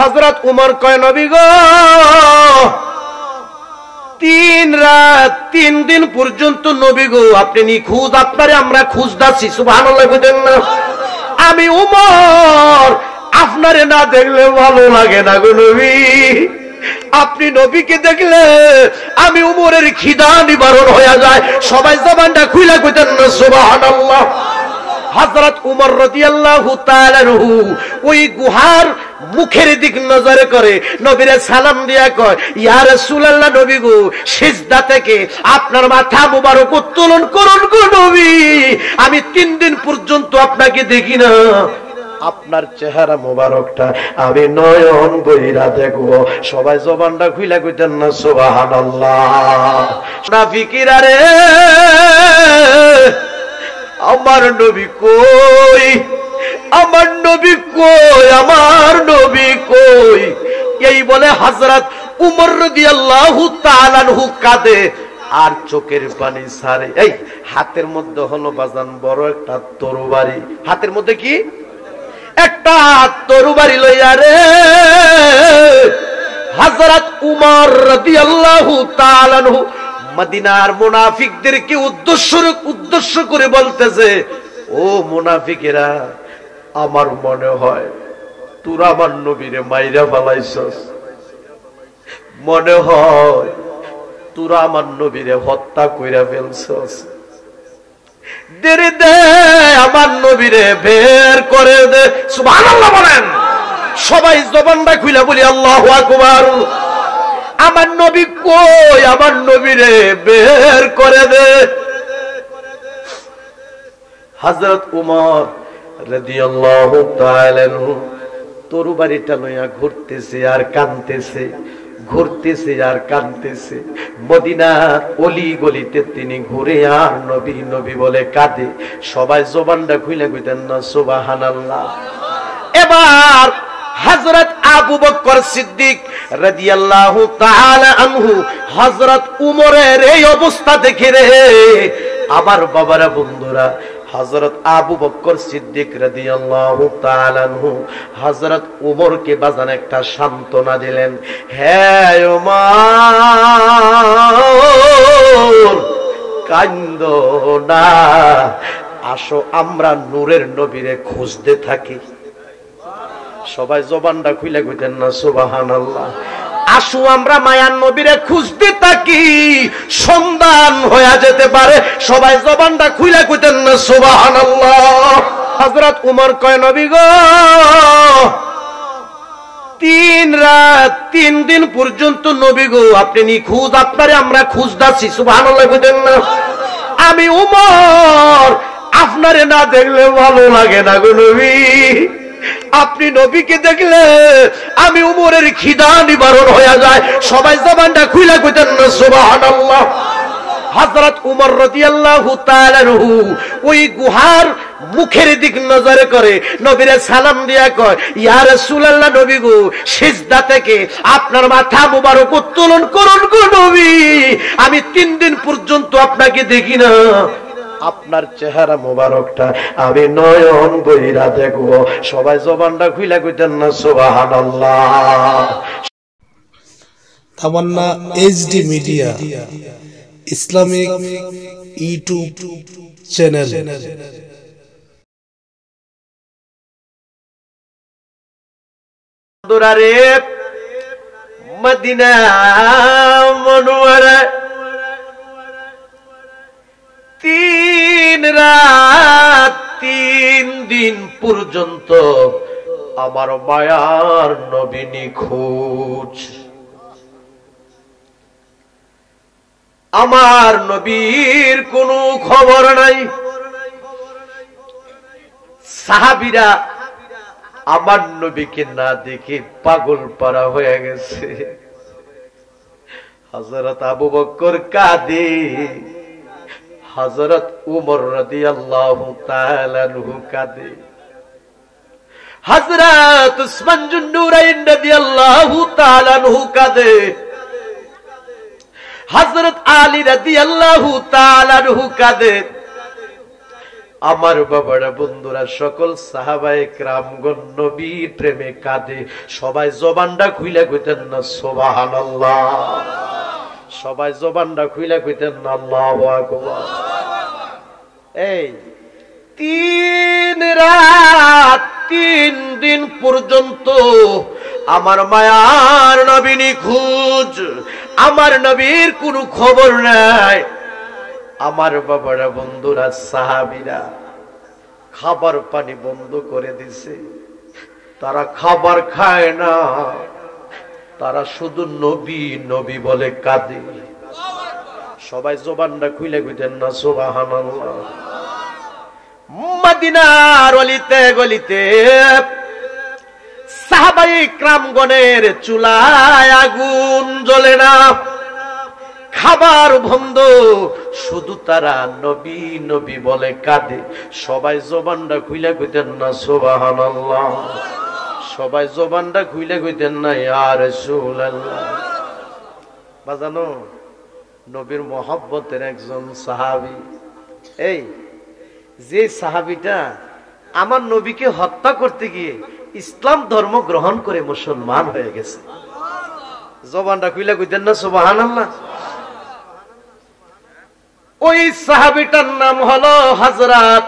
হযরত উমর কয় নবী গো 3 রাত 3 দিন পর্যন্ত নবী গো আপনি নিখোঁজ, আপনারে আমরা খুঁজতাছি। সুবহানাল্লাহ বলেন না? আমি উমর আপনারে না দেখলে ভালো লাগে না গো নবী, আপনি নবীকে দেখলে আমি উমরের খিদা নিবারণ হয়ে যায়। সবাই জবানটা খুলে কইতেন না সুবহানাল্লাহ। হযরত উমর রাদিয়াল্লাহু তাআলা আনহু ওই গুহার মুখের দিক নজর করে নবীরে সালাম দিয়া কয়, ইয়া রাসূলুল্লাহ নবী গো সিজদা থেকে আপনার মাথা মুবারক উত্তোলন করুন গো নবী, আমি 3 দিন পর্যন্ত আপনাকে দেখি না, আপনার চেহারা মোবারকটা আমি নয়ন বইরা দেখব। সবাই জবানটা খুলে কইতেন না সুবহানাল্লাহ। মুনাফিকরা রে আমার নবী কই, আমার নবী কই, আমার নবী কই, এই বলে হযরত উমর রাদিয়াল্লাহু তাআলা আনহু কাঁদে আর চোখের পানি ছাড়ে। এই হাতের মধ্যে হলো বাজান বড় একটা তরবারি, হাতের মধ্যে কি একটা তরবারি লইয়া রে হযরত উমর রাদিয়াল্লাহু তাআলা আনহু মদিনার মুনাফিকদেরকে উদ্দেশ্য করে বলতেছে, ও মুনাফিকেরা আমার মনে হয় তোরা আমার নবীরে মাইরা ফেলাইছস, মনে হয় তোরা আমার নবীরে হত্যা কইরা ফেলছস, দেরি দে আমার নবীরে বের করে দে। সুবহানাল্লাহ বলেন। সবাই জবানটা খুলে বলি আল্লাহু আকবার। আমার নবী কই, আমার নবীরে বের করে দে। হযরত উমর রাদিয়াল্লাহু তাআলা আনহু তরবারিটা লইয়া ঘুরতেছে আর কাঁদতেছে, ঘুরতেছে আর কাঁদতেছে। মদিনার অলি গলিতে তিনি ঘুরে আর নবী নবী বলে কাঁদে। সবাই জবানটা খুলে কইতেন না সুবহানাল্লাহ। এবার হযরত আবু বকর সিদ্দিক রাদিয়াল্লাহু তাআলা আনহু হযরত উমরের এই অবস্থা দেখে রে আমার বাবারা বন্ধুরা, হযরত আবু বকর সিদ্দিক রাদিয়াল্লাহু তাআলা আনহু হযরত উমরকে বাজান একটা সান্ত্বনা দিলেন, হে উমর কান্দো না, আসো আমরা নূরের নবীরে খুঁজতে থাকি। সবাই জবানটা খুলে কইতেন না সুবহানাল্লাহ। আসো আমরা মায়ার নবীরে খুঁজতে থাকি, সন্ধান হয়ে যেতে পারে। সবাই জবানটা খুলে কইতেন না সুবহানাল্লাহ। হযরত উমর কয় নবী গো 3 রাত 3 দিন পর্যন্ত নবী গো আপনি নিখোঁজ, আপনারে আমরা খুঁজতাছি। সুবহানাল্লাহ কইতেন না? আমি উমর আপনারে না দেখলে ভালো লাগে না গো নবী, আপনি নবীকে দেখলে আমি উমরের খিদা নিবারণ হয়ে যায়। সবাই জবানটা খুলে কইতেন না সুবহানাল্লাহ। হযরত উমর রাদিয়াল্লাহু তাআলা আনহু ওই গুহার মুখের দিক নজর করে নবীরে সালাম দিয়া কয়, ইয়া রাসূলুল্লাহ নবী গো সিজদা থেকে আপনার মাথা মুবারক উত্তোলন করুন গো নবী, আমি 3 দিন পর্যন্ত আপনাকে দেখি না, আপনার চেহারা মোবারকটা আমি নয়ন বইরা দেখব। সবাই জবানটা খুলে কইতেন না সুবহানাল্লাহ। Tamanna HD media Islamic YouTube channel. দুরারে মদিনা মনোয়ারা 3 রাত 3 দিন পর্যন্ত আমার মায়ার নবী নিখোঁজ। আমার নবীর কোনো খবর নাই। সাহাবীরা আমার নবীকে না দেখে পাগল পারা হয়ে গেছে। হযরত আবু বকর কাঁদে, হযরত উমর রাদিয়াল্লাহু তাআলা আনহু কাঁদে, হযরত উসমান জুন্নুরাইন রাদিয়াল্লাহু তাআলা আনহু কাঁদে, হযরত আলী রাদিয়াল্লাহু তাআলা আনহু কাঁদে। আমার বাবারা বন্ধুরা সকল সাহাবায়ে কেরামগণ নবীর প্রেমে কাঁদে। সবাই জবানটা খুইলা কইতেন না সুবহানাল্লাহ, সবাই জবানটা খুইলা কইতেন না আল্লাহু আকবার। এই 3 রাত 3 দিন পর্যন্ত আমার মায়ার নবী নিখোঁজ, আমার নবীর কোনো খবর নাই। আমার বাবারা বন্ধুরা সাহাবীরা খাবার পানি বন্ধ করে দিছে, তারা খাবার খায় না, তারা শুধু নবী নবী বলে কাঁদে। সবাই জবানটা খুলে কইতেন না সুবহানাল্লাহ। মদিনার অলিতে গলিতে সাহাবায়ে কেরামগণের চুলায় আগুন জ্বলে না, খাবার বন্ধ, শুধু তারা নবী নবী বলে কাঁদে। সবাই জবানটা খুইলা কইতেন না সুবহানাল্লাহ, সবাই জবানটা খুইলা কইতেন না ইয়া রাসূলুল্লাহ। বাজানো নবীর মহব্বতের একজন সাহাবী, এই যে সাহাবীটা আমার নবীকে হত্যা করতে গিয়ে ইসলাম ধর্ম গ্রহণ করে মুসলমান হয়ে গেছে। জবানটা খুইলা কইতেন না সুবহানাল্লাহ। ওই সাহাবীটার নাম হলো হযরত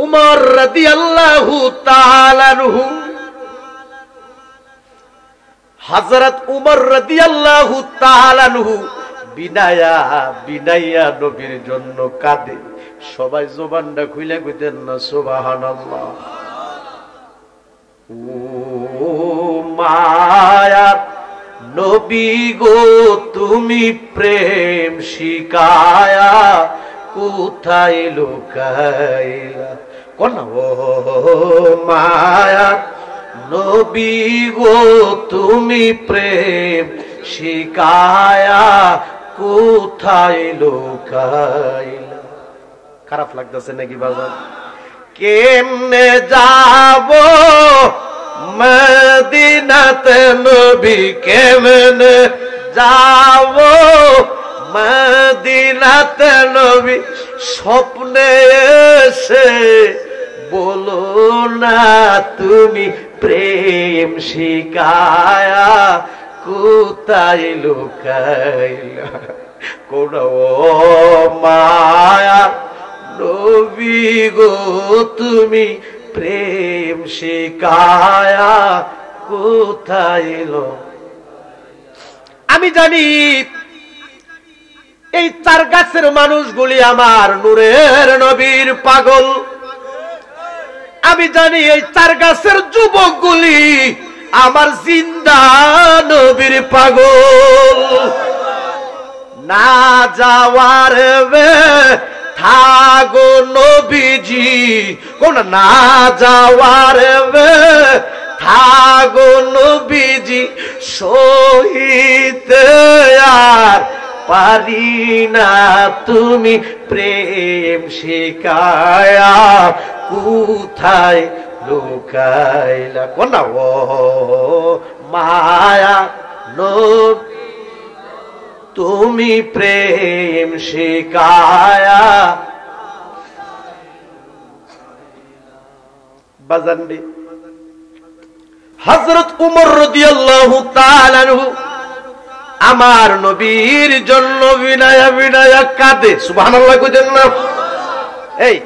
উমর রাদিয়াল্লাহু তাআলা আনহু। হযরত উমর রাদিয়াল্লাহু তাআলা আনহু বিনায়া বিনাইয়া নবীর জন্য কাঁদে। সবাই জবানটা খুলে কইতেন না সুবহানাল্লাহ। ও মায়া নবী গো তুমি প্রেম শিকায়া কোথায় লুকাইলা, কোন ও মায়া নবী গো তুমি প্রেম শিকায়া কোথায় লুকাইলা। খারাপ লাগতেছে নাকি বাজার? কেমনে যাব মদিনাতে নবী, কেমনে যাব মদিনাতে নবী, স্বপ্নে এসে বলো না তুমি প্রেম শিকায়া কোথায় লুকাইলা। কোন মায়া নবী গো তুমি প্রেম শিকায়া কোথায় লো। আমি জানি এই 4 গাছের মানুষগুলি আমার নূরের নবীর পাগল। আমি জানি এই 4 গাছের যুবকগুলি আমার জিন্দা নবীর পাগল। না যাওয়ার থাগো নবীজি, কোন না যাওয়ার থাগো নবীজি, শহীদ আর পারি না তুমি প্রেম শিকায়া কোথায় লুকাইলা। কোন ও মায়া নবী তুমি প্রেম শিকায়া। বাজানবি হযরত উমর রাদিয়াল্লাহু তাআলা আনহু আমার নবীর জন্য বিনায়া বিনায়া কাঁদে। সুবহানাল্লাহ কইতেন না? এই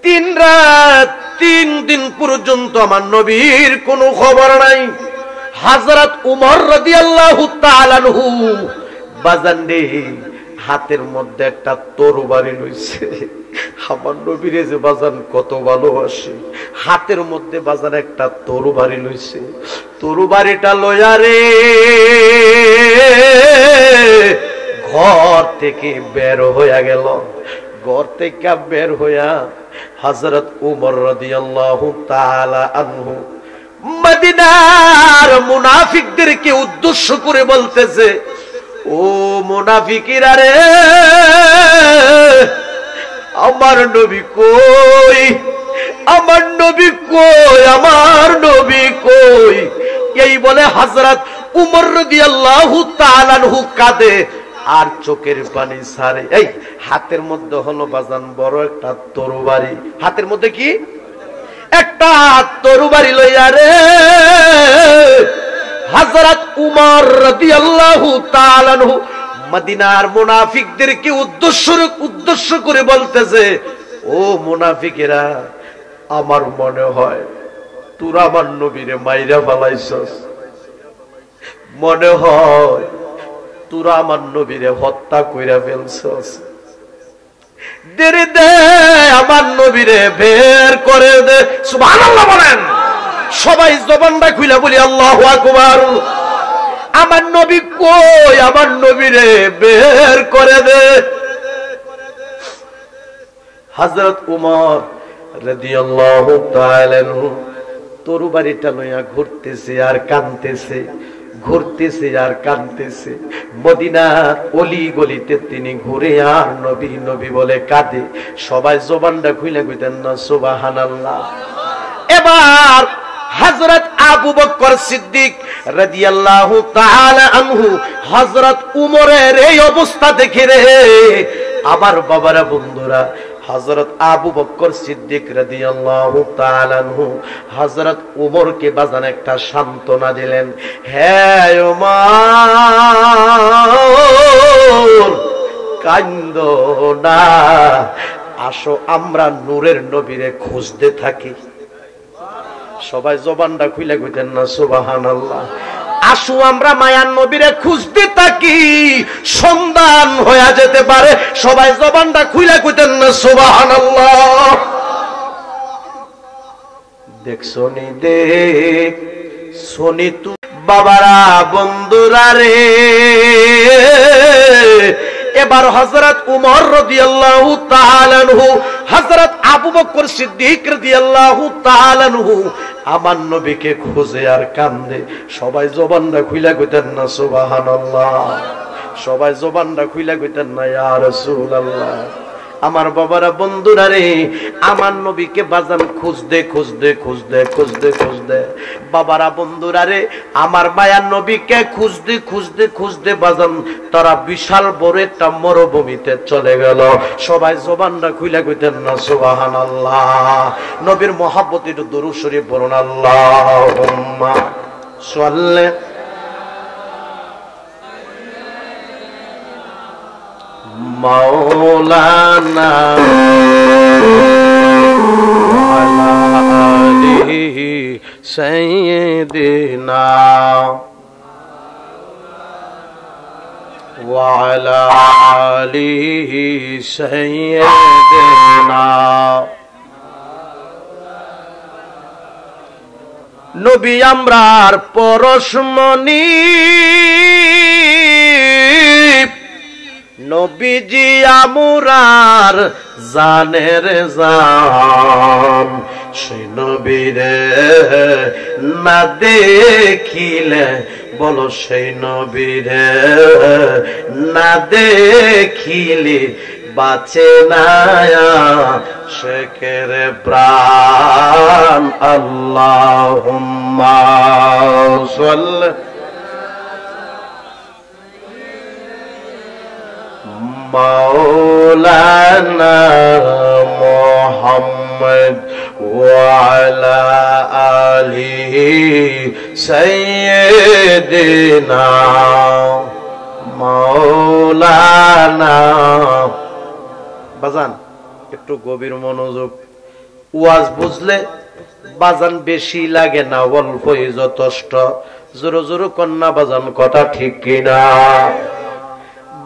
3 রাত 3 দিন পর্যন্ত আমার নবীর কোনো খবর নাই। হযরত উমর রাদিয়াল্লাহু তাআলা আনহু বাজানরে হাতের মধ্যে একটা তরবারি লইছে। আমার নবীরে যে বাজান কত ভালোবাসে, হাতের মধ্যে বাজান একটা তরবারি লইছে। তরবারিটা লইয়া রে ঘর থেকে বের হইয়া গেল। ঘর থেকে বের হইয়া হযরত উমর রাদিয়াল্লাহু তাআলা আনহু মদিনার মুনাফিকদেরকে উদ্দেশ্য করে বলতেছে, ও মুনাফিকিরা রে, আমার নবী কই, আমার নবী কই, আমার নবী কই। এই বলে হযরত উমর রাদিয়াল্লাহু তাআলা আনহু কাঁদে। আর চোখের পানি ছাড়ে। এই হাতের মধ্যে হলো বাজান বড় একটা তরবারি, হাতের মধ্যে কি একটা তরবারি লইয়া রে হযরত উমর রাদিয়াল্লাহু তাআলা আনহু মদিনার মুনাফিকদেরকে উদ্দেশ্য করে বলতেছে, ও মুনাফিকেরা, আমার মনে হয় তোরা আমার নবীরে মাইরা ফেলাইছস, মনে হয় তোরা আমার নবীরে হত্যা কইরা ফেলছস, দেরি দে আমার নবীরে বের করে দে। সুবহানাল্লাহ বলেন। সবাই জবানটা খুলে বলি আল্লাহু আকবার। আমার নবী কই, আমার নবীরে বের করে দে। হযরত উমর রাদিয়াল্লাহু তাআলা আনহু তরবারিটা লইয়া ঘুরতেছে আর কাঁদতেছে, ঘুরতেছে আর কাঁদতেছে। মদিনার অলি গলিতে তিনি ঘুরে আর নবী নবী বলে কাঁদে। সবাই জবানটা খুলে কইতেন না সুবহানাল্লাহ। এবার হযরত আবু বকর সিদ্দিক রাদিয়াল্লাহু তাআলা আনহু হযরত উমরের এই অবস্থা দেখে রে আমার বাবারা বন্ধুরা, হযরত আবু বকর সিদ্দিক রাদিয়াল্লাহু তাআলা আনহু হযরত উমরকে বাজান একটা সান্ত্বনা দিলেন। হে উমর, কান্দো না, আসো আমরা নূরের নবীরে খুঁজতে থাকি। সবাই জবানটা খুলে কইতেন না সুবহানাল্লাহ। আসো আমরা মায়ার নবীরে খুঁজতে থাকি, সন্ধান হয়ে যেতে পারে। সবাই জবানটা খুলে কইতেন না সুবহানাল্লাহ। দেখছো নি দেখ শোনি তু বাবারা বন্ধুরা রে। এবার হযরত উমর রাদিয়াল্লাহু তাআলা আনহু হযরত আবু বকর সিদ্দিক রাদিয়াল্লাহু তাআলা আনহু আমার নবীকে খুঁজে আর কান্দে। সবাই জবানটা খুইলা কইতেন না সুবহানাল্লাহ। সবাই জবানটা খুইলা কইতেন না ইয়া রাসূলুল্লাহ। আমার বাবারা বন্ধুরা রে, আমার নবীকে বাজান খুঁজতে খুঁজতে খুঁজতে খুঁজতে খুঁজতে বাবারা বন্ধুরা রে, আমার মায়ার নবীকে খুঁজতে খুঁজতে খুঁজতে বাজান তারা বিশাল বড় একটা মরুভূমিতে চলে গেল। সবাই জবানটা খুইলা কইতেন না সুবহানাল্লাহ। নবীর মহব্বতে দরুদ শরীফ পড়ুন, আল্লাহুম্মা সাল্লি মাওলানা আলা আলিহি সাইয়্যিদিনা ওয়া আলা আলিহি সাইয়্যিদিনা। নবী আমরার পরশমণি, নবীজি আমরার জানের জান। সেই নবীরে না দেখিলে, বলো সেই নবীরে না দেখিলে বাঁচে না শেখের প্রাণ। আল্লাহুম্মা সাল্লি মাওলানা মুহাম্মদ ওয়া আলা আলিহি সাইয়্যিদিনা মাওলানা। বাজান একটু গভীর মনোযোগ। ওয়াজ বুঝলে বাজান বেশি লাগে না, অল্পই যথেষ্ট। জোরে জোরে কন্যা বাজান, কথা ঠিক কিনা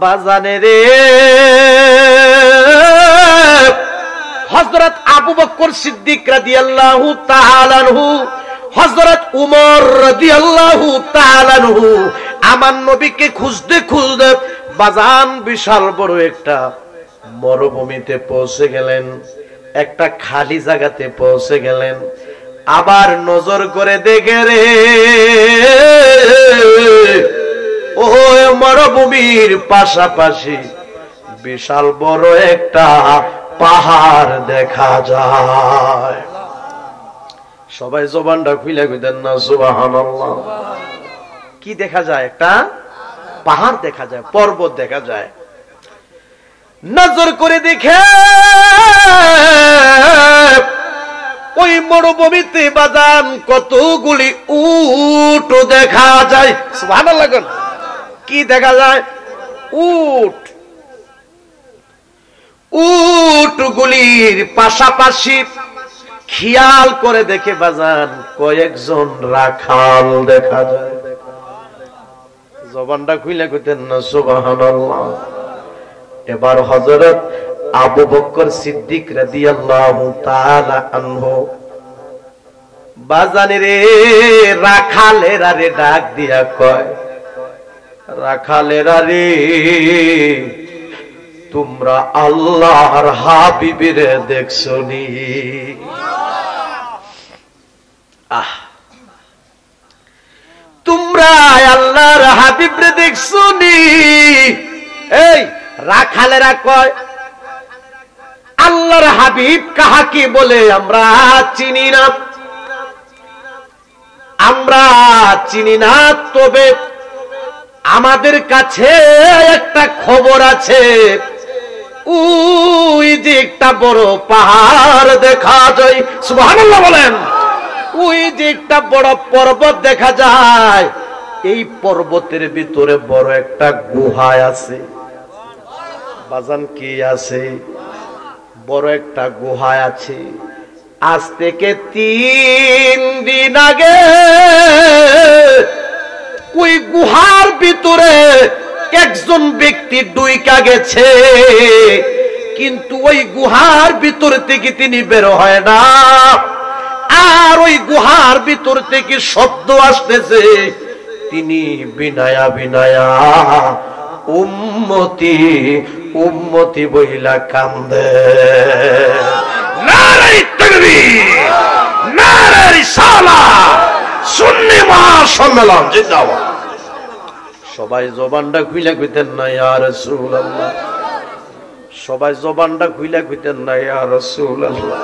বাজানে রে? হযরত আবু বকর সিদ্দিক রাদিয়াল্লাহু তাআলা আনহু, হযরত উমর রাদিয়াল্লাহু তাআলা আনহু আমার নবীকে খুঁজতে খুঁজতে বাজান বিশাল বড় একটা মরুভূমিতে পৌঁছে গেলেন, একটা খালি জায়গাতে পৌঁছে গেলেন। আবার নজর করে দেখে রে, ও মরুভূমির পাশাপাশি বিশাল বড় একটা পাহাড় দেখা যায়। সবাই জবানটা খুলে কইতেন না সুবহানাল্লাহ। কি দেখা যায়? একটা পাহাড় দেখা যায়, পর্বত দেখা যায়। নজর করে দেখে ওই মরুভূমিতে বাজান কতগুলি উট দেখা যায়। সুবহানাল্লাহ। কি দেখা যায়? উট। উটগুলির পাশাপাশি খেয়াল করে দেখে বাজান কয়েকজন রাখাল দেখা যায়। জবানটা খুলে কইতেন না সুবহানাল্লাহ। এবার হযরত আবু বকর সিদ্দিক রাদিয়াল্লাহু তাআলা আনহু বাজানে রাখালেরা রে ডাক দিয়া কয়, রাখালেরা রে তোমরা আল্লাহর হাবিবের দেখছনি? তোমরা আল্লাহর হাবিবরে দেখছনি? এই রাখালেরা কয় আল্লাহর হাবিব কাহাকে বলে আমরা চিনি না, আমরা চিনি না, তবে আমাদের কাছে একটা খবর আছে, ওই যে একটা বড় পাহাড় দেখা যায়। সুবহানাল্লাহ বলেন। ওই যে একটা বড় পর্বত দেখা যায়, এই পর্বতের ভিতরে বড় একটা গুহা আছে। বাজান কি আছে? বড় একটা গুহা আছে। আজ থেকে 3 দিন আগে ওই গুহার ভিতরে একজন ব্যক্তি ডুইকা গেছে, কিন্তু ওই গুহার ভিতর থেকে তিনি বের হয় না। আর ওই গুহার ভিতর থেকে শব্দ আসতেছে, তিনি বিনায়া বিনায়া উম্মতি উম্মতি বইলা কান্দে। নারে তাকবীর, নারে রিসালাত, সুন্নি মহাসম্মেলন জিন্দাবাদ। সবাই জবানটা খুইলা কইতেন না ইয়া রাসূলুল্লাহ। সবাই জবানটা খুইলা কইতেন না ইয়া রাসূলুল্লাহ।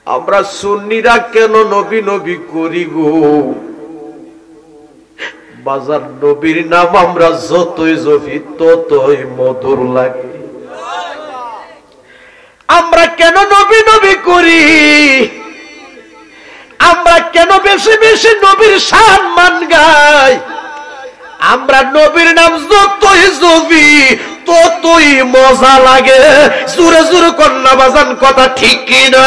আমরা সুন্নিরা কেন নবী নবী করি গো? বাজার নবীর নাম আমরা যতই জপি ততই মধুর লাগে। আমরা কেন নবী নবী করি? আমরা কেন বেশি বেশি নবীর সম্মান গাই? আমরা নবীর নাম যতই জপি ততই মজা লাগে। জোরে জোরে কন্যা বাজান কথা ঠিক কিনা?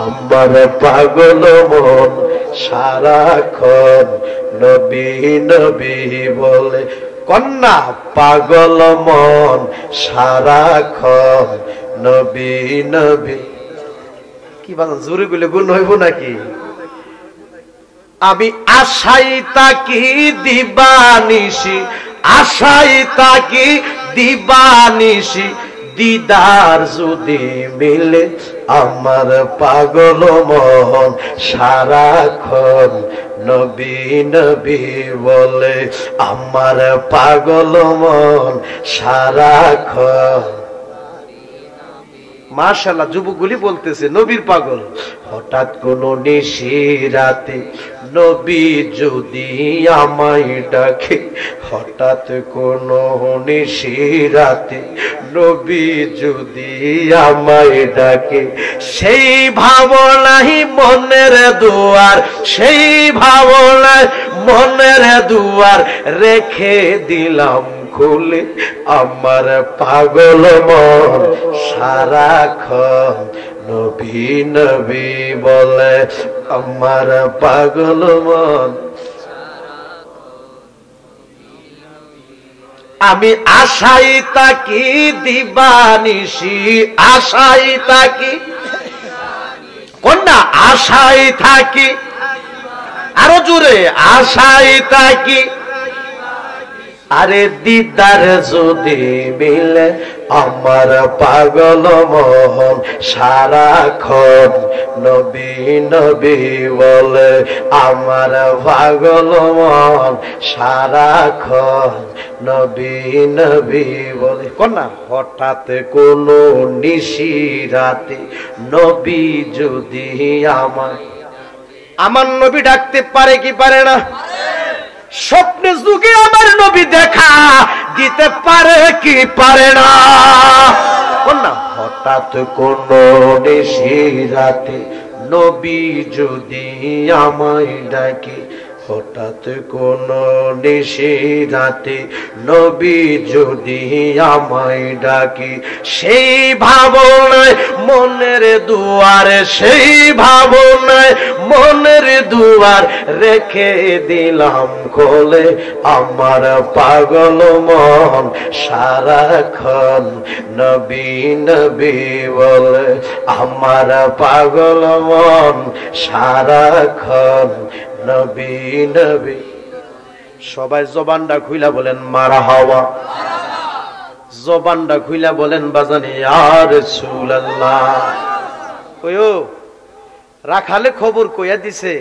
আমার পাগল মন সারাক্ষণ নবী নবী বলে। কন্যা পাগল মন সারাক্ষণ নবী নবী। কি বাজান জোরে গুলে গুণ হইব নাকি? আমি আশাই তাকি দিবানিশি, আশাই তাকি দিবানিশি, দিদার যদি মিলে আমার পাগল মন সারাক্ষণ নবী নবী বলে। আমার পাগল মন সারাক্ষণ। মাশাআল্লাহ, যুবকগুলি বলতেছে নবীর পাগল। হঠাৎ কোন নিশিরাতে নবী যদি আমায় ডাকে, হঠাৎ কোন নিশিরাতে নবী যদি আমায় ডাকে, সেই ভাবনাই মনের দুয়ার, সেই ভাবনাই মনের দুয়ার রেখে দিলাম খুলে। আমার পাগল মন সারাক্ষণ নবী নবী বলে। আমার পাগল মন। আমি আশাই তাকি দিবানিশি, আশাই তাকি। কন্যা আশাই থাকি, আরো জোরে আশাই তাকি। আরে দিদার যদি মিলে আমার পাগল মন সারাক্ষণ নবী নবী বলে। আমার পাগল মন সারাক্ষণ নবী নবী বলে। কন্যা হঠাৎ কোন নিশিরাতে নবী যদি আমার নবী ডাকতে পারে কি পারে না? স্বপ্নে যুগে আমার নবী দেখা দিতে পারে কি পারে না? হঠাৎ কোন নিশিরাতে নবী যদি আমায় ডাকে, হঠাৎ কোন নিশিরাতে নবী যদি আমায় ডাকে, সেই ভাবনায় মনের দুয়ারে, সেই ভাবনায় মনের দুয়ার রেখে দিলাম খোলে। আমার পাগল মন সারাক্ষণ নবী নবী বলে, আমার পাগল মন সারাক্ষণ নবী নবী। সবাই জবানটা খুইলা বলেন মারহাবা, জবানটা খুইলা বলেন বাজানে ইয়া রাসূলুল্লাহ। কইও রাখালে খবর কইয়া দিছে,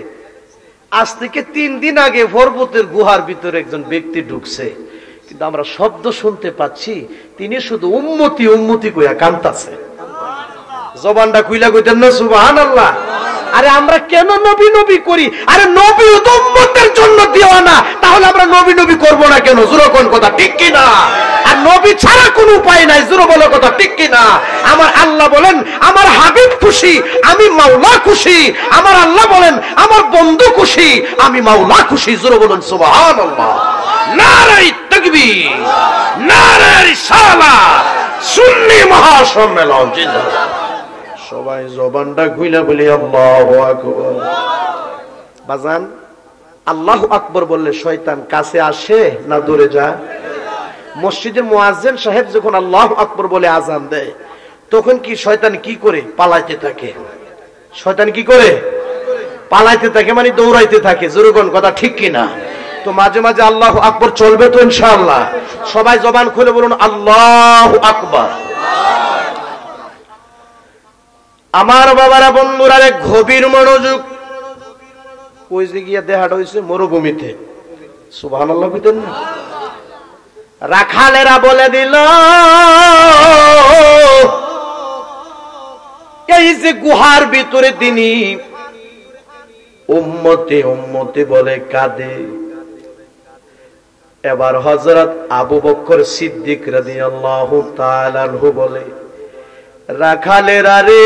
আজ থেকে 3 দিন আগে পর্বতের গুহার ভিতরে একজন ব্যক্তি ঢুকছে, কিন্তু আমরা শব্দ শুনতে পাচ্ছি তিনি শুধু উম্মতি উম্মতি কইয়া কাঁদতাছে। জবানটা খুইলা কইতেন না সুবহানাল্লাহ। আরে আমরা কেন নবী নবী করি? আরে নবী তো উম্মতের জন্য দেওয়া না, তাহলে আমরা নবী নবী করব না কেন? জোরে কোন কথা ঠিক কি না? আর নবী ছাড়া কোনো উপায় নাই, জোরে বলো কথা ঠিক কি না? আমার আল্লাহ বলেন আমার হাবিব খুশি, আমি মাওলা খুশি। আমার আল্লাহ বলেন আমার বন্ধু খুশি, আমি মাওলা খুশি। জোরে বলেন সুবহানাল্লাহ। নারে তাকবীর, নারে রিসালাত, সুন্নি মহাসম্মেলন জিন্দাবাদ। সবাই জবানটা খুইলা বলি আল্লাহু আকবার। বাজান আল্লাহু আকবার বললে শয়তান কাছে আসে না দূরে যায়? মসজিদের মুয়াজ্জিন সাহেব যখন আল্লাহু আকবার বলে আজান দেয়, তখন কি শয়তান কি করে? পালাইতে থাকে। শয়তান কি করে? পালাইতে থাকে, মানে দৌড়াইতে থাকে। জোরগণ কথা ঠিক কি না? তো মাঝে মাঝে আল্লাহু আকবার চলবে তো ইনশাআল্লাহ। সবাই জবান খুলে বলুন আল্লাহু আকবার। আমার বাবারা বন্ধুরা রে, গভীর মনোযোগ। ওই যে গিয়া দেহাটা হইছে মরুভূমিতে। সুবহানাল্লাহ কইতেন না? রাখালেরা বলে দিল এই যে গুহার ভিতরে তিনি উম্মতে উম্মতে বলে কাঁদে। এবার হযরত আবু বকর সিদ্দিক রাদিয়াল্লাহু তাআলা আনহু বলে, রাখালেরা রে,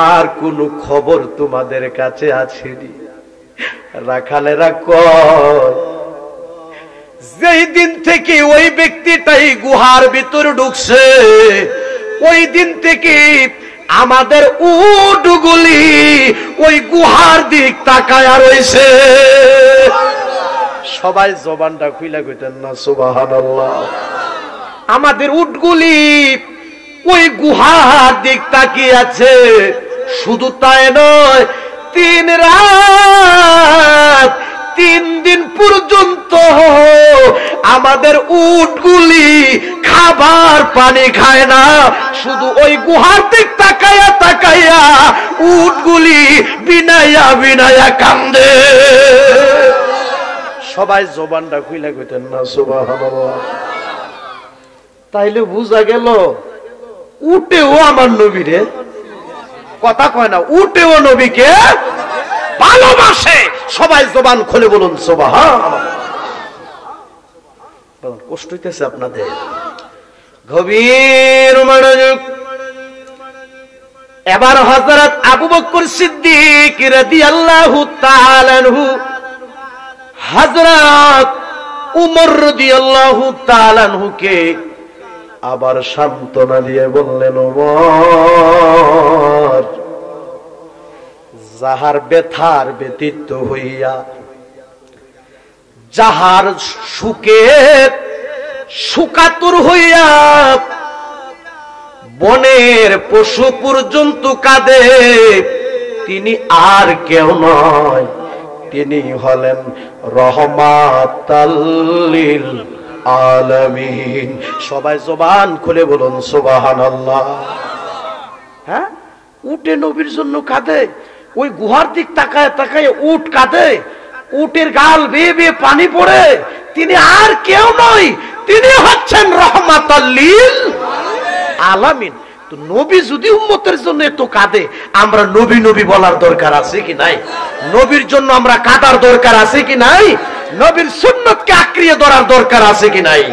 আর কোন খবর তোমাদের কাছে আছেনি? রাখালেরা কয়, যেই দিন থেকে ওই ব্যক্তিটাই গুহার ভিতরে ঢুকছে, ওই দিন থেকে আমাদের উটগুলি ওই গুহার দিক তাকায়া রইছে। সবাই জবানটা খুইলা কইতেন না সুবহানাল্লাহ। আমাদের উটগুলি ওই গুহার দিক তাকিয়ে আছে। শুধু তাই নয়, 3 রাত 3 দিন পর্যন্ত আমাদের উটগুলি খাবার পানি খায় না, শুধু ওই গুহার দিক তাকাইয়া তাকাইয়া উটগুলি বিনাইয়া বিনাইয়া কান্দে। সবাই জবানটা খুইলা কইতেন না সুবহানাল্লাহ। তাইলে বুঝা গেল উটেও আমার নবীরে, কথা কয় না, উটেও নবীকে ভালোবাসে। সবাই জবান খুলে বলুন সুবহানাল্লাহ। কষ্ট হইতেছে আপনাদের? গভীর মনোযোগ। এবার হযরত আবু বকর সিদ্দিক রাদিয়াল্লাহু তাআলা আনহু হযরত উমর রাদিয়াল্লাহু তাআলা আনহুকে আবার সান্ত্বনা দিয়ে বললেন, ওমর, যাহার ব্যথার ব্যতীত হইয়া, যাহার সুখে সুকাতুর হইয়া বনের পশু পর্যন্ত কাঁদে, তিনি আর কেউ নয়, তিনি হলেন রহমাতাল লিল আলামিন। সবাই জবান খুলে বলুন সুবহানাল্লাহ। হ্যাঁ, উটে নবীর জন্য কাঁদে, ওই গুহার দিক তাকায় তাকায় উট কাঁদে, উটের গাল বেয়ে বেয়ে পানি পড়ে। তিনি আর কেউ নয়, তিনি হচ্ছেন রহমাতাল লিল আলামিন। তো নবী যদি উম্মতের জন্য এত কাঁদে, আমরা নবী নবী বলার দরকার আছে কি নাই? নবীর জন্য আমরা কাঁদার দরকার আছে কি নাই? নবীর সুন্নতকে আঁকড়িয়ে ধরার দরকার আছে কি নাই?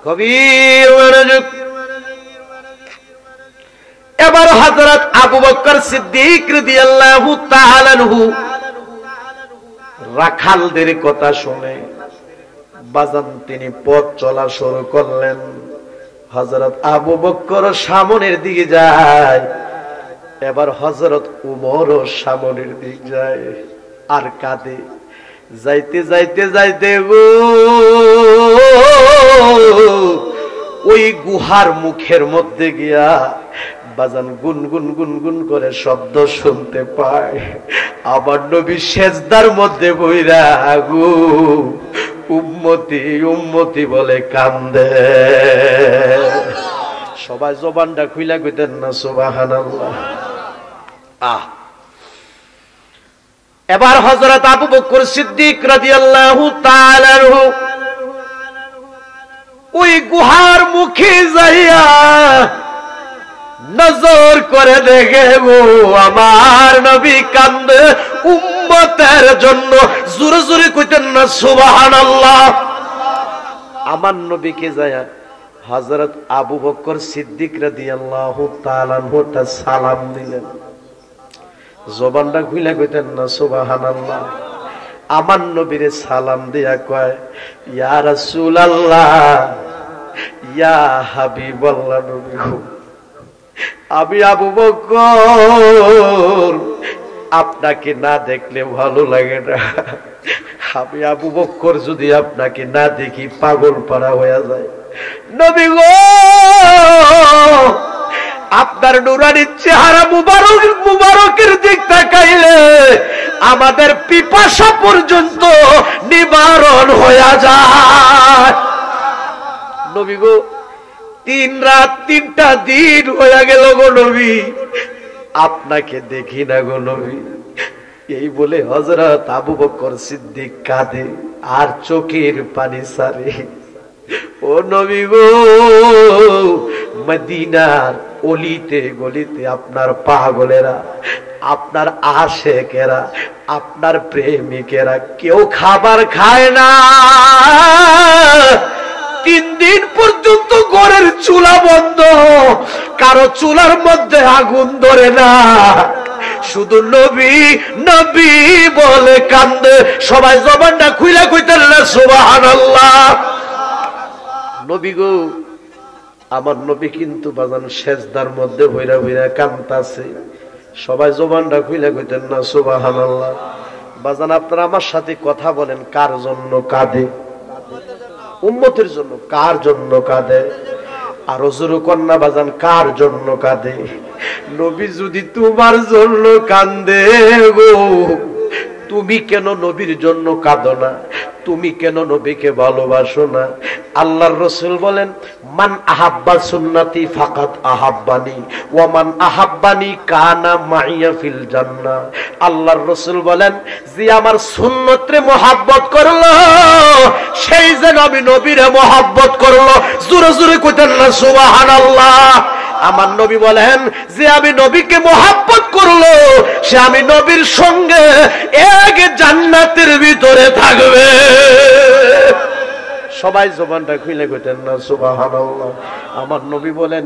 গভীর মনোযোগ। এবার হযরত আবু বকর সিদ্দিক রাদিয়াল্লাহু তাআলা আনহু রাখালদের কথা শুনে বাজান তিনি পথ চলা শুরু করলেন। হযরত আবু বকর সামনের দিকে যায়, এবার হযরত উমরও সামনের দিকে যায় আর কাঁদে। যাইতে যাইতে যাইতে গো ওই গুহার মুখের মধ্যে গিয়া বাজান গুনগুন গুনগুন করে শব্দ শুনতে পায়। আবার নবী সেজদার মধ্যে বইরা গো উম্মতি উম্মতি বলে কান্দে। সবাই জবানটা খুইলা কইতেন না সুবহানাল্লাহ। এবার হযরত আবু বকর সিদ্দিক রাদিয়াল্লাহু তাআলা আনহু ওই গুহার মুখে যাইয়া নজর করে দেখে গো আমার নবী কান্দে উম্মতের জন্য। জোরে জোরে কইতেন না সুবহানাল্লাহ। আমার নবীকে যায়া হযরত আবু বকর সিদ্দিক রাদিয়াল্লাহু তাআলা আনহু সালাম দিলেন। জবানটা খুলে কইতেন না সুবহানাল্লাহ। আমার নবীরে সালাম দিয়া কয় ইয়া রাসূলুল্লাহ, ইয়া হাবিবাল্লাহ, নবী গো আমি আবু বকর আপনাকে না দেখলে ভালো লাগে না। আমি আবু বকর যদি আপনাকে না দেখি পাগল পাড়া হয়ে যায়। নবী গো আপনার নুরানি চেহারা মুবারকের দিক তাকাইলে আমাদের পিপাসা পর্যন্ত নিবারণ হয়ে যায়। নবী গো 3 রাত 3টা দিন হয়ে গেল গো নবী, আপনাকে দেখি না গো নবী। এই বলে হযরত আবু বকর সিদ্দিক কাঁদে আর চোখের পানি ছাড়ে। ও নবী গো মদিনার অলিতে গলিতে আপনার পাগলেরা, আপনার আশেকেরা, আপনার প্রেমিকেরা কেউ খাবার খায় না। 3 দিন পর্যন্ত ঘরের চুলা বন্ধ, কারো চুলার মধ্যে আগুন ধরে না। শুধু নবী নবী বলে কান্দে। সবাই জবানটা খুইলা কইতেন না সুবহানাল্লাহ। নবী গো আমার নবী কিন্তু বাজান সেজদার মধ্যে ভইরা ভইরা কাঁদতাছে। সবাই জবানটা খুইলা কইতেন না সুবহানাল্লাহ। বাজান আপনারা আমার সাথে কথা বলেন, কার জন্য কাঁদে? উম্মতের জন্য। কার জন্য কাঁদে? আরো জোরে কন্যা বাজান, কার জন্য কাঁদে? নবী যদি তোমার জন্য কান্দে গো, তুমি কেন নবীর জন্য কাঁদো না? তুমি কেন নবীকে ভালোবাসো না? আল্লাহর রাসূল বলেন মান আহাব্বা সুন্নতি ফাকাত আহাব্বানি ওয়া মান আহাব্বানি কানা মাইয়া ফিল জান্নাহ। আল্লাহর রাসূল বলেন যে আমার সুন্নতরে মহব্বত করলো সেই যেন আমি নবীরে মহব্বত করলো। জোরে জোরে কইতেন না সুবহানাল্লাহ। আমার নবী বলেন যে আমি নবীকে মহব্বত করলো সে আমি নবীর সঙ্গে এক জান্নাতের ভিতরে থাকবে। সবাই জবানটা খুলে কইতেন না সুবহানাল্লাহ। আমার নবী বলেন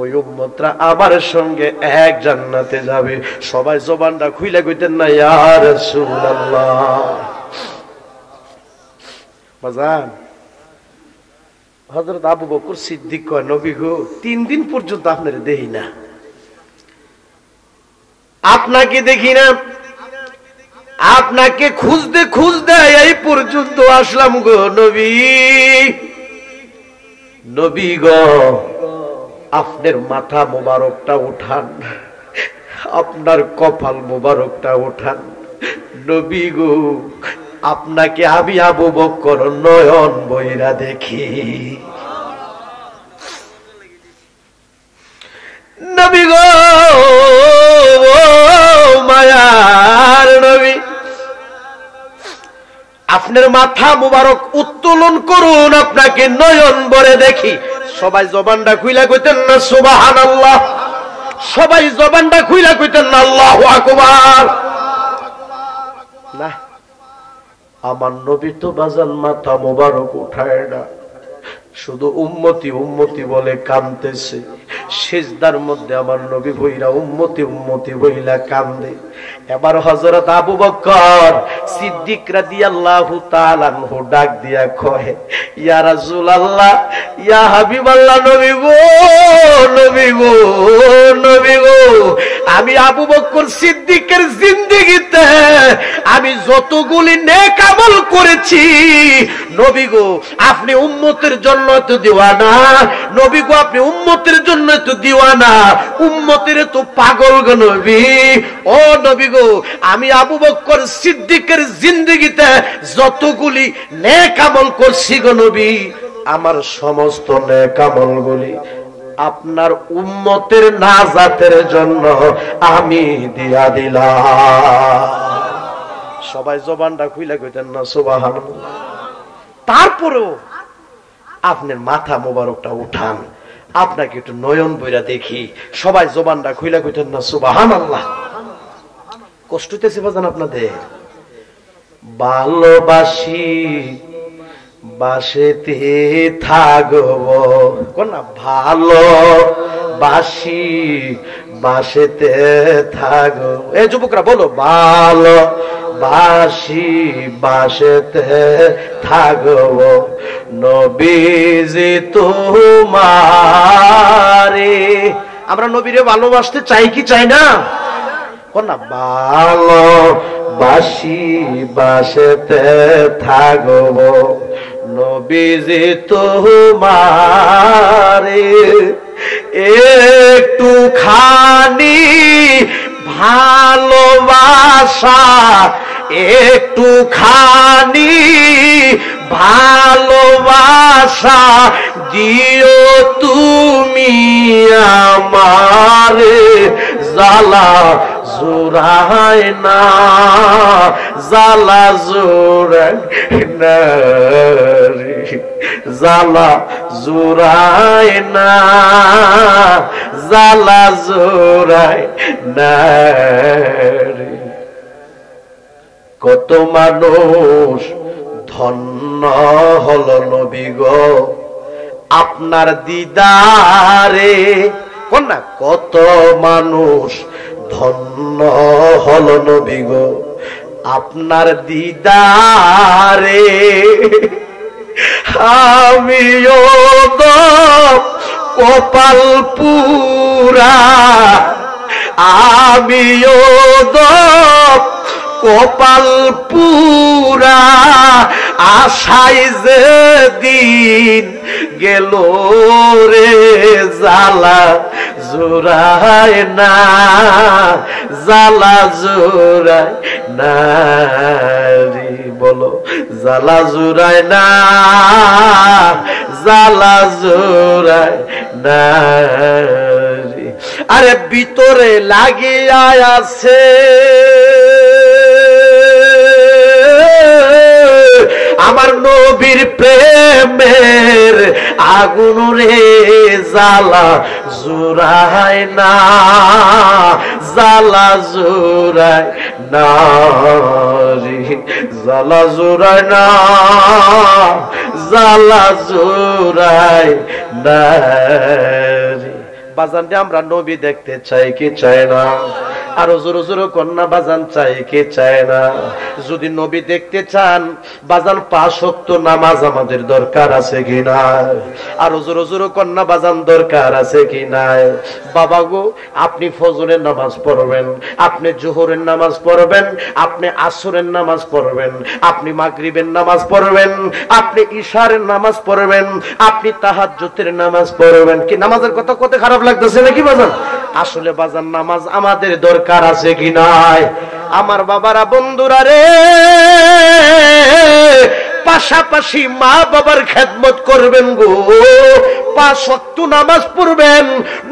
ওই উম্মতরা আমার সঙ্গে এক জান্নাতে যাবে। সবাই জবানটা খুলে কইতেন না ইয়া রাসূলুল্লাহ। বাজান হযরত আবু বকর সিদ্দিক কয় নবী গো 3 দিন পর্যন্ত আপনারে দেখি না, আপনাকে দেখি না, আপনাকে খুঁজতে খুঁজতে এই পর্যন্ত আসলাম গো নবী। নবী গো আপনার মাথা মোবারকটা উঠান, আপনার কপাল মোবারকটা উঠান। নবী গো আপনাকে আমি আবু বকর নয়ন বইরা দেখি। নবী গো মায়ার নবী আপনার মাথা মুবারক উত্তোলন করুন, আপনাকে নয়ন ভরে দেখি। সবাই জবানটা খুইলা কইতেন না সুবহানাল্লাহ, সবাই জবানটা খুইলা কইতেন না আল্লাহু আকবার। না, আমার নবী তো বাজান মাথা মোবারক উঠায় না, শুধু উম্মতি উম্মতি বলে কাঁদতেছে। সিজদার মধ্যে আমার নবী বইরা উম্মতি উম্মতি বইলা কান্দে। এবার হযরত আবু বকর সিদ্দিক রাদিয়াল্লাহু তাআলা আনহু ডাক দিয়া কয়, ইয়া রাসূলুল্লাহ, ইয়া হাবিবাল্লাহ, নবী গো, নবী গো, নবী গো, আমি আবু বকর সিদ্দিকের জিন্দেগিতে আমি যতগুলি নেক আমল করেছি, নবী গো আপনি উম্মতের জন্য তো দিওয়ানা, নবী গো আপনি উম্মতের জন্য তো দিওয়ানা, উম্মতের তো পাগল গো নবী। ও নবী গো, আমি আবু বকর সিদ্দিকের জিন্দেগিতে যতগুলি নেক আমল করছি গো নবী, আমার সমস্ত নেক আমলগুলি আপনার উম্মতের নাজাতের জন্য আমি দিয়া দিলাম। সবাই জবানটা খুইলা কইতেন না সুবহানাল্লাহ। তারপরেও আপনার মাথা মোবারকটা উঠান, আপনাকে একটু নয়ন বইরা দেখি। সবাই জবানটা খুইলা কইতেন না সুবহানাল্লাহ। কষ্ট হইতেছে বাজান আপনাদের? ভালোবাসি বাসেতে থাকব, কোন না, ভালোবাসি বাসেতে থাকব। এই যুবকরা বলো, ভালোবাসি বাসেতে থাকব, নবীজি তোমারে। আমরা নবীরে ভালোবাসতে চাই কি চাই না? কোন না, ভালোবাসি বাসেতে থাকব, নবীজি তোমারে। একটু খানি ভালোবাসা, একটু খানি ভালোবাসা দিও তুমি আমারে, জালা জোড়ায় না, জালা জোড়ায় না রে, জালা জোড়ায় না, জালা জোড়ায় না রে। কত মানুষ ধন্য হলো নবী গো আপনার দিদারে, কোন না, কত মানুষ ধন্য হলো নবী গো আপনার দিদারে। আমিও তো কপাল পুরা, আমিও তো কপাল পুরা, আশাই যে দিন গেল রে, জালা জোড়ায় না, জালা জোড়ায় না রে, বলো জালা জোড়ায় না, জালা জোড়ায় না রে। আরে ভিতরে লাগিয়া আছে আমার নবীর প্রেমের আগুন রে, জালা জোড়ায় না, জালা জোড়ায় না রে, জালা জোড়ায় না, জালা জোড়ায় না রে। বাজানটা আমরা নবী দেখতে চাই কি চাই না? আরো জোরে জোরে কন্যা বাজান চাই কি চাই না? যদি নবী দেখতে চান বাজান 5 ওয়াক্ত নামাজ আমাদের দরকার আছে কি না? আরো জোরে জোরে কন্যা বাজান দরকার আছে কি নাই? বাবা গো, আপনি ফজরের নামাজ পড়বেন, আপনি জোহরের নামাজ পড়বেন, আপনি আসরের নামাজ পড়বেন, আপনি মাগরিবের নামাজ পড়বেন, আপনি ইশারের নামাজ পড়বেন, আপনি তাহাজ্জুদের নামাজ পড়বেন। কি নামাজের কথা কত খারাপ লাগতেছে নাকি বাজান? আসলে বাজান নামাজ আমাদের দরকার আছে কি নাই? আমার বাবারা, বন্ধুরা রে, পাশাপাশি মা বাবার খেদমত করবেন গো, 5 ওয়াক্ত নামাজ পড়বেন,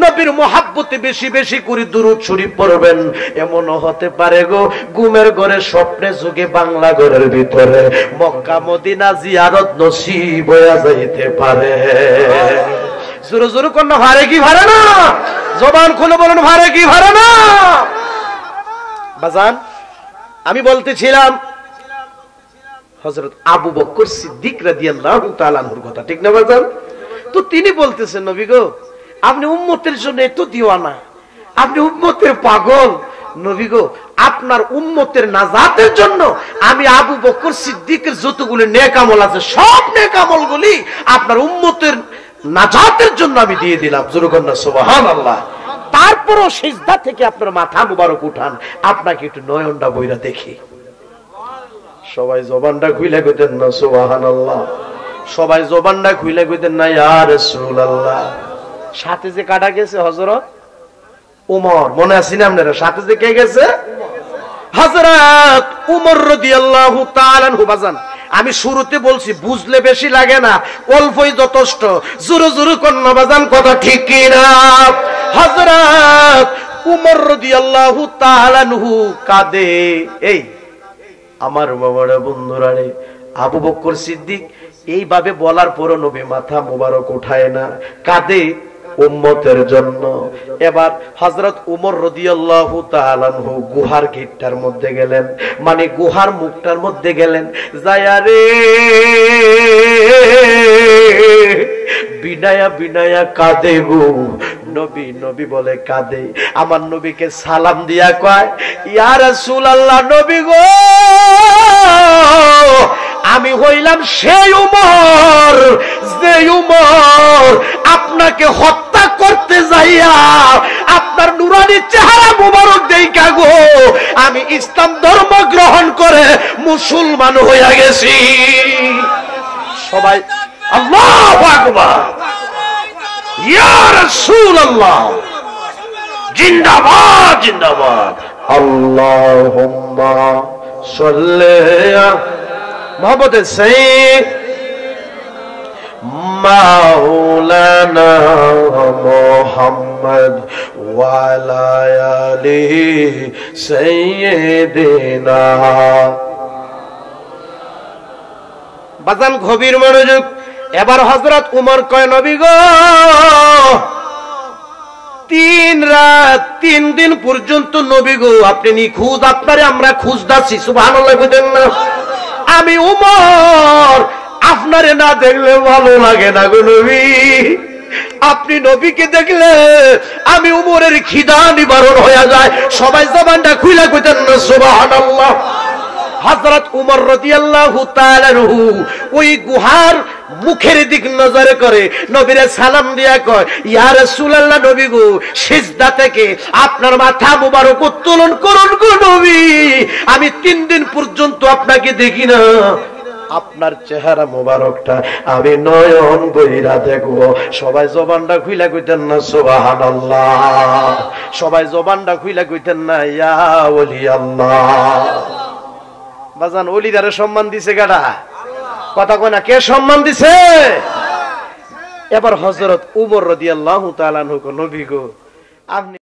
নবীর মহব্বতে বেশি বেশি করে দুরূদ শরীফ পড়বেন। এমন হতে পারে গো ঘুমের ঘরে স্বপ্নে যুগে বাংলা ঘরের ভিতরে মক্কা মদিনা জিয়ারত নসিব হয়ে যাইতে পারে। জোরে জোরে কন্যা ভারে কি ভারে না? জবান খুলে বলেন ভারে কি ভারে না? বাজান আমি বলতেছিলাম হযরত আবু বকর সিদ্দিক রাদিয়াল্লাহু তাআলা আনহুর কথা, ঠিক না বাজান? তো তিনি বলতেছেন নবী গো আপনি উম্মতের জন্য এত দিওয়ানা, আপনি উম্মতের পাগল, নবী গো আপনার উম্মতের নাজাতের জন্য আমি আবু বকর সিদ্দিকের যতগুলো নেক আমল আছে সব নেক আমলগুলি আপনার উম্মতের নাজাতের জন্য আমি দিয়ে দিলাম। জোরে কন্যা সুবহানাল্লাহ। তারপরও সিজদা থেকে আপনার মাথা মুবারক উঠান, আপনাকে একটু নয়নটা বইরা দেখি। সবাই জবানটা খুইলা কইতেন না সুবহানাল্লাহ, সবাই জবানটা খুইলা কইতেন না ইয়া রাসূলুল্লাহ। সাথে যে কাটা গেছে হযরত উমর, মনে আছে না আপনারা? সাথে যে কে গেছে? হযরত উমর রাদিয়াল্লাহু তাআলা আনহু। বাজান আমি শুরুতে বলছি বুঝলে বেশি লাগে না, অল্পই যথেষ্ট। জোরে জোরে কন্যা বাজান কথা ঠিক কি না? হযরত উমর রাদিয়াল্লাহু তাআলা আনহু কাঁদে। এই আমার বাবারা বন্ধুরা রে, আবু বকর সিদ্দিক এইভাবে বলার পরও নবী মাথা মুবারক উঠায় না, কাঁদে উম্মতের জন্য। এবার হযরত উমর রাদিয়াল্লাহু তাআলা আনহু গুহার গেটটার মধ্যে গেলেন, মানে গুহার মুখটার মধ্যে গেলেন, যায়া রে বিনায়া বিনায়া কাঁদে গো নবী। নবী বলে কাঁদে, আমার নবীকে সালাম দিয়া কয় ইয়া রাসূলুল্লাহ, নবী গো আমি হইলাম সেই উমর যে উমর আপনাকে হত্যা করতে যাইয়া আপনার নুরানি চেহারা মুবারক দেইখা গো আমি ইসলাম ধর্ম গ্রহণ করে মুসলমান হইয়া গেছি। সবাই আল্লাহু আকবার, ইয়া রাসূলুল্লাহ, জিন্দাবাদ জিন্দাবাদ। আল্লাহুম্মা সাল্লি মোহাম্মদ সাইয়্যিদ মাওলানা মুহাম্মদ ওয়া আলা আলিহি সাইয়্যিদিনা। বাজান গভীর মনোযোগ। এবার হযরত উমর কয় নবী গো 3 রাত 3 দিন পর্যন্ত নবী গো আপনি নিখোঁজ, আপনারে আমরা খুঁজতাছি। সুবহানাল্লাহ বলেন না? আমি উমর আপনারে না দেখলে ভালো লাগে না গো নবী, আপনি নবীকে দেখলে আমি উমরের খিদা নিবারণ হয়ে যায়। সবাই জবানটা খুইলা কইতেন না সুবহানাল্লাহ। হযরত উমর রাদিয়াল্লাহু তাআলা আনহু ওই গুহার মুখের দিক নজর করে নবীরে সালাম দিয়া কয় ইয়া রাসূলুল্লাহ, নবী গো সিজদা থেকে আপনার মাথা মুবারক উত্তোলন করুন গো নবী, আমি 3 দিন পর্যন্ত আপনাকে দেখি না, আপনার চেহারা মুবারকটা আমি নয়ন বইরা দেখবো। সবাই জবানটা খুইলা কইতেন না সুবহানাল্লাহ, সবাই জবানটা খুইলা কইতেন না ইয়া ওলি আল্লাহ। বাজান ওলিদারে সম্মান দিছে কারা? কথা কয় না, কে সম্মান দিছে? এবার হযরত উমর রাদিয়াল্লাহু তাআলা আনহু নবী গো আপনি